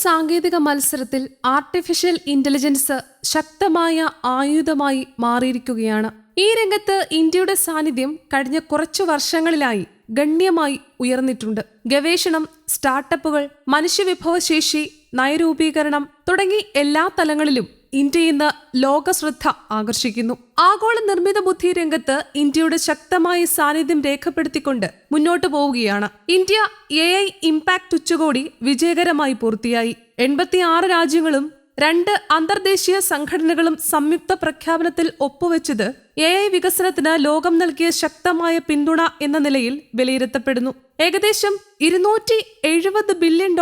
സാങ്കേതിക മത്സരത്തിൽ artificial intelligence ശക്തമായ ആയുധമായി മാറിയിരിക്കുകയാണ്. ഈ രംഗത്ത് ഇന്ത്യയുടെ സാന്നിധ്യം കഴിഞ്ഞ കുറച്ചു വർഷങ്ങളിലായി ഗണ്യമായി ഉയർന്നിട്ടുണ്ട്. ഗവേഷണം, സ്റ്റാർട്ടപ്പുകൾ, മനുഷ്യവിഭവശേഷി, നയരൂപീകരണം തുടങ്ങി എല്ലാ തലങ്ങളിലും ഇന്ത്യ ഇന്ന് ലോകശ്രദ്ധ ആകർഷിക്കുന്നു. ആഗോള നിർമ്മിത ബുദ്ധി രംഗത്ത് ഇന്ത്യയുടെ ശക്തമായ സാന്നിധ്യം രേഖപ്പെടുത്തിക്കൊണ്ട് മുന്നോട്ടു പോവുകയാണ്. ഇന്ത്യ AI ഇംപാക്ട് ഉച്ചകോടി വിജയകരമായി പൂർത്തിയായി. 86 രാജ്യങ്ങളും 2 അന്തർദേശീയ സംഘടനകളും സംയുക്ത പ്രഖ്യാപനത്തിൽ ഒപ്പുവെച്ചത് AI വികസനത്തിന് ലോകം നൽകിയ ശക്തമായ പിന്തുണ എന്ന നിലയിൽ വിലയിരുത്തപ്പെടുന്നു. ഏകദേശം $270 ബില്യൺ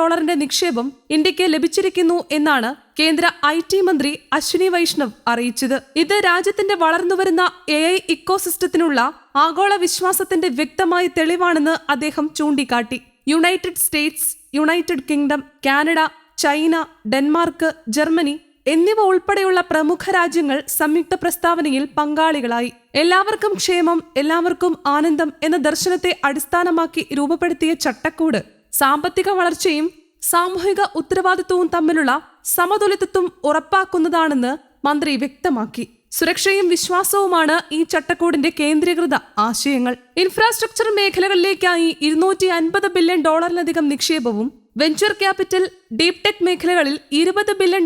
നിക്ഷേപം ഇന്ത്യക്ക് ലഭിച്ചിരിക്കുന്നു എന്നാണ് കേന്ദ്ര IT മന്ത്രി അശ്വിനി വൈഷ്ണവ് അറിയിച്ചത്. ഇത് രാജ്യത്തിന്റെ വളർന്നുവരുന്ന AI ഇക്കോസിസ്റ്റത്തിനുള്ള ആഗോള വിശ്വാസത്തിന്റെ വ്യക്തമായ തെളിവാണെന്ന് അദ്ദേഹം ചൂണ്ടിക്കാട്ടി. United States, United kingdom, Canada, China, Denmark, Germany എന്നിവ ഉൾപ്പെടെയുള്ള പ്രമുഖ രാജ്യങ്ങൾ സംയുക്ത പ്രസ്താവനയിൽ പങ്കാളികളായി. എല്ലാവർക്കും ക്ഷേമം, എല്ലാവർക്കും ആനന്ദം എന്ന ദർശനത്തെ അടിസ്ഥാനമാക്കി രൂപപ്പെടുത്തിയ ചട്ടക്കൂട് സാമ്പത്തിക വളർച്ചയും സാമൂഹിക ഉത്തരവാദിത്വവും തമ്മിലുള്ള സമതുലിതത്വം ഉറപ്പാക്കുന്നതാണെന്ന് മന്ത്രി വ്യക്തമാക്കി. സുരക്ഷയും വിശ്വാസവുമാണ് ഈ ചട്ടക്കൂടിന്റെ കേന്ദ്രീകൃത ആശയങ്ങൾ. ഇൻഫ്രാസ്ട്രക്ചർ മേഖലകളിലേക്കായി $250 ബില്യൺ നിക്ഷേപവും വെഞ്ചർ ക്യാപിറ്റൽ, ഡീപ് ടെക് മേഖലകളിൽ $20 ബില്യൺ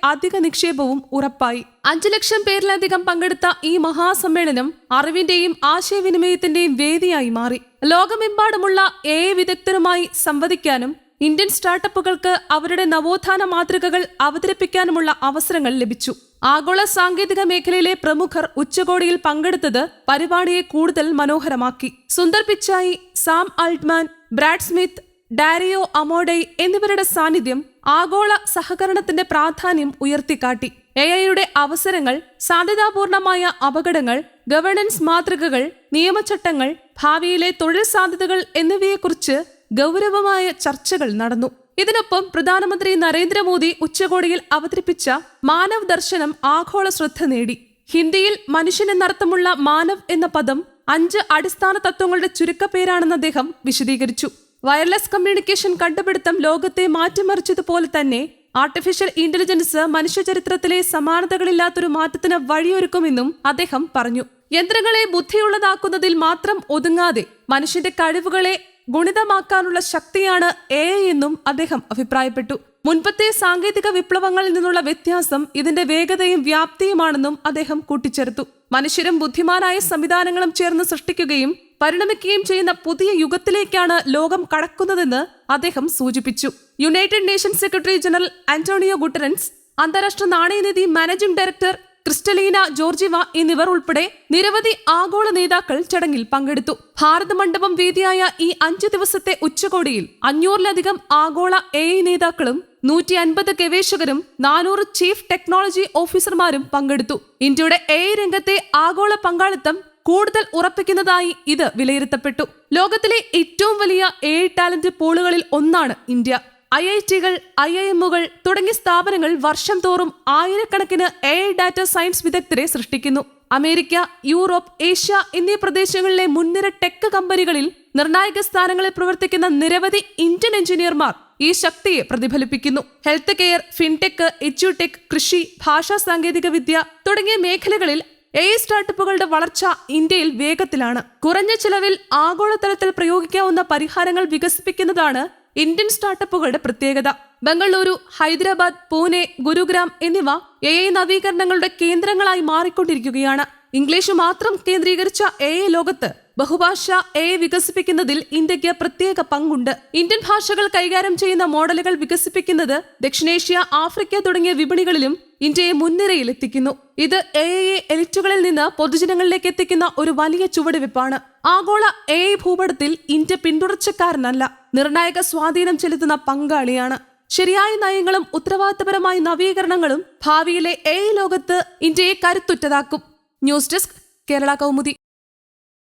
അധിക നിക്ഷേപവും ഉറപ്പായി. 5 ലക്ഷം പേരിലധികം പങ്കെടുത്ത ഈ മഹാസമ്മേളനം അറിവിന്റെയും ആശയവിനിമയത്തിന്റെയും വേദിയായി മാറി. ലോകമെമ്പാടുമുള്ള AI വിദഗ്ധരുമായി സംവദിക്കാനും ഇന്ത്യൻ സ്റ്റാർട്ടപ്പുകൾക്ക് അവരുടെ നവോത്ഥാന മാതൃകകൾ അവതരിപ്പിക്കാനുമുള്ള അവസരങ്ങൾ ലഭിച്ചു. ആഗോള സാങ്കേതിക മേഖലയിലെ പ്രമുഖർ ഉച്ചകോടിയിൽ പങ്കെടുത്തത് പരിപാടിയെ കൂടുതൽ മനോഹരമാക്കി. Sundar Pichai, Sam Altman, Brad Smith, Dario Amodei എന്നിവരുടെ സാന്നിധ്യം ആഗോള സഹകരണത്തിന്റെ പ്രാധാന്യം ഉയർത്തിക്കാട്ടി. AIയുടെ അവസരങ്ങൾ, സാധ്യതാപൂർണമായ അപകടങ്ങൾ, ഗവേണൻസ് മാതൃകകൾ, നിയമചട്ടങ്ങൾ, ഭാവിയിലെ തൊഴിൽ സാധ്യതകൾ എന്നിവയെക്കുറിച്ച് ഗൗരവമായ ചർച്ചകൾ നടന്നു. ഇതിനൊപ്പം പ്രധാനമന്ത്രി നരേന്ദ്രമോദി ഉച്ചകോടിയിൽ അവതരിപ്പിച്ച മാനവ് ദർശനം ആഗോള ശ്രദ്ധ നേടി. ഹിന്ദിയിൽ മനുഷ്യൻ എന്നർത്ഥമുള്ള മാനവ് എന്ന പദം 5 അടിസ്ഥാന തത്വങ്ങളുടെ ചുരുക്കപ്പേരാണെന്ന് അദ്ദേഹം വിശദീകരിച്ചു. വയർലെസ് കമ്മ്യൂണിക്കേഷൻ കണ്ടുപിടുത്തം ലോകത്തെ മാറ്റിമറിച്ചതുപോലെ തന്നെ ആർട്ടിഫിഷ്യൽ ഇന്റലിജൻസ് മനുഷ്യചരിത്രത്തിലെ സമാനതകളില്ലാത്തൊരു മാറ്റത്തിന് വഴിയൊരുക്കുമെന്നും അദ്ദേഹം പറഞ്ഞു. യന്ത്രങ്ങളെ ബുദ്ധിയുള്ളതാക്കുന്നതിൽ മാത്രം ഒതുങ്ങാതെ മനുഷ്യന്റെ കഴിവുകളെ ഗുണിതമാക്കാനുള്ള ശക്തിയാണ് AI എന്നും അദ്ദേഹം അഭിപ്രായപ്പെട്ടു. മുൻപത്തെ സാങ്കേതിക വിപ്ലവങ്ങളിൽ നിന്നുള്ള വ്യത്യാസം ഇതിന്റെ വേഗതയും വ്യാപ്തിയുമാണെന്നും അദ്ദേഹം കൂട്ടിച്ചേർത്തു. മനുഷ്യരും ബുദ്ധിമാനായ സംവിധാനങ്ങളും ചേർന്ന് സൃഷ്ടിക്കുകയും പരിണമിക്കുകയും ചെയ്യുന്ന പുതിയ യുഗത്തിലേക്കാണ് ലോകം കടക്കുന്നതെന്ന് അദ്ദേഹം സൂചിപ്പിച്ചു. United Nations secretary general Antonio Guterres, അന്താരാഷ്ട്ര നാണയനിധി മാനേജിംഗ് ഡയറക്ടർ ക്രിസ്റ്റലീന ജോർജിവ എന്നിവർ ഉൾപ്പെടെ നിരവധി ആഗോള നേതാക്കൾ ചടങ്ങിൽ പങ്കെടുത്തു. ഭാരത മണ്ഡപം വേദിയായ ഈ 5 ദിവസത്തെ ഉച്ചകോടിയിൽ 500-ലധികം ആഗോള AI നേതാക്കളും 150 ഗവേഷകരും 400 ചീഫ് ടെക്നോളജി ഓഫീസർമാരും പങ്കെടുത്തു. ഇന്ത്യയുടെ AI രംഗത്തെ ആഗോള പങ്കാളിത്തം കൂടുതൽ ഉറപ്പിക്കുന്നതായി ഇത് വിലയിരുത്തപ്പെട്ടു. ലോകത്തിലെ ഏറ്റവും വലിയ AI ടാലന്റ് പൂളുകളിൽ ഒന്നാണ് ഇന്ത്യ. IIT-കൾ, IIM-കൾ തുടങ്ങിയ സ്ഥാപനങ്ങൾ വർഷം തോറും ആയിരക്കണക്കിന് AI ഡാറ്റ സയൻസ് വിദഗ്ധരെ സൃഷ്ടിക്കുന്നു. അമേരിക്ക, യൂറോപ്പ്, ഏഷ്യ എന്നീ പ്രദേശങ്ങളിലെ മുൻനിര ടെക് കമ്പനികളിൽ നിർണായക സ്ഥാനങ്ങളിൽ പ്രവർത്തിക്കുന്ന നിരവധി ഇന്ത്യൻ എഞ്ചിനീയർമാർ ഈ ശക്തിയെ പ്രതിഫലിപ്പിക്കുന്നു. ഹെൽത്ത് കെയർ, ഫിൻടെക്, എഡ്യൂടെക്, കൃഷി, ഭാഷാ സാങ്കേതിക വിദ്യ തുടങ്ങിയ മേഖലകളിൽ AI സ്റ്റാർട്ടപ്പുകളുടെ വളർച്ച ഇന്ത്യയിൽ വേഗത്തിലാണ്. കുറഞ്ഞ ചിലവിൽ ആഗോളതലത്തിൽ പ്രയോഗിക്കാവുന്ന പരിഹാരങ്ങൾ വികസിപ്പിക്കുന്നതാണ് ഇന്ത്യൻ സ്റ്റാർട്ടപ്പുകളുടെ പ്രത്യേകത. ബംഗളൂരു, ഹൈദരാബാദ്, പൂനെ, ഗുരുഗ്രാം എന്നിവ AI നവീകരണങ്ങളുടെ കേന്ദ്രങ്ങളായി മാറിക്കൊണ്ടിരിക്കുകയാണ്. ഇംഗ്ലീഷ് മാത്രം കേന്ദ്രീകരിച്ച AI ലോകത്ത് ബഹുഭാഷ AI വികസിപ്പിക്കുന്നതിൽ ഇന്ത്യക്ക് പ്രത്യേക പങ്കുണ്ട്. ഇന്ത്യൻ ഭാഷകൾ കൈകാര്യം ചെയ്യുന്ന മോഡലുകൾ വികസിപ്പിക്കുന്നത് ദക്ഷിണേഷ്യ, ആഫ്രിക്ക തുടങ്ങിയ വിപണികളിലും ഇന്ത്യയെ മുൻനിരയിൽ എത്തിക്കുന്നു. ഇത് AIയെ എലിറ്റുകളിൽ നിന്ന് പൊതുജനങ്ങളിലേക്ക് എത്തിക്കുന്ന ഒരു വലിയ ചുവടുവെപ്പാണ്. ആഗോള AI ഭൂപടത്തിൽ ഇന്ത്യ പിന്തുടർച്ചക്കാരനല്ല, നിർണായക സ്വാധീനം ചെലുത്തുന്ന പങ്കാളിയാണ്. ശരിയായ നയങ്ങളും ഉത്തരവാദിത്തപരമായ നവീകരണങ്ങളും ഭാവിയിലെ AI ലോകത്ത് ഇന്ത്യയെ കരുത്തുറ്റതാക്കും. News desk, Kerala Kaumudi.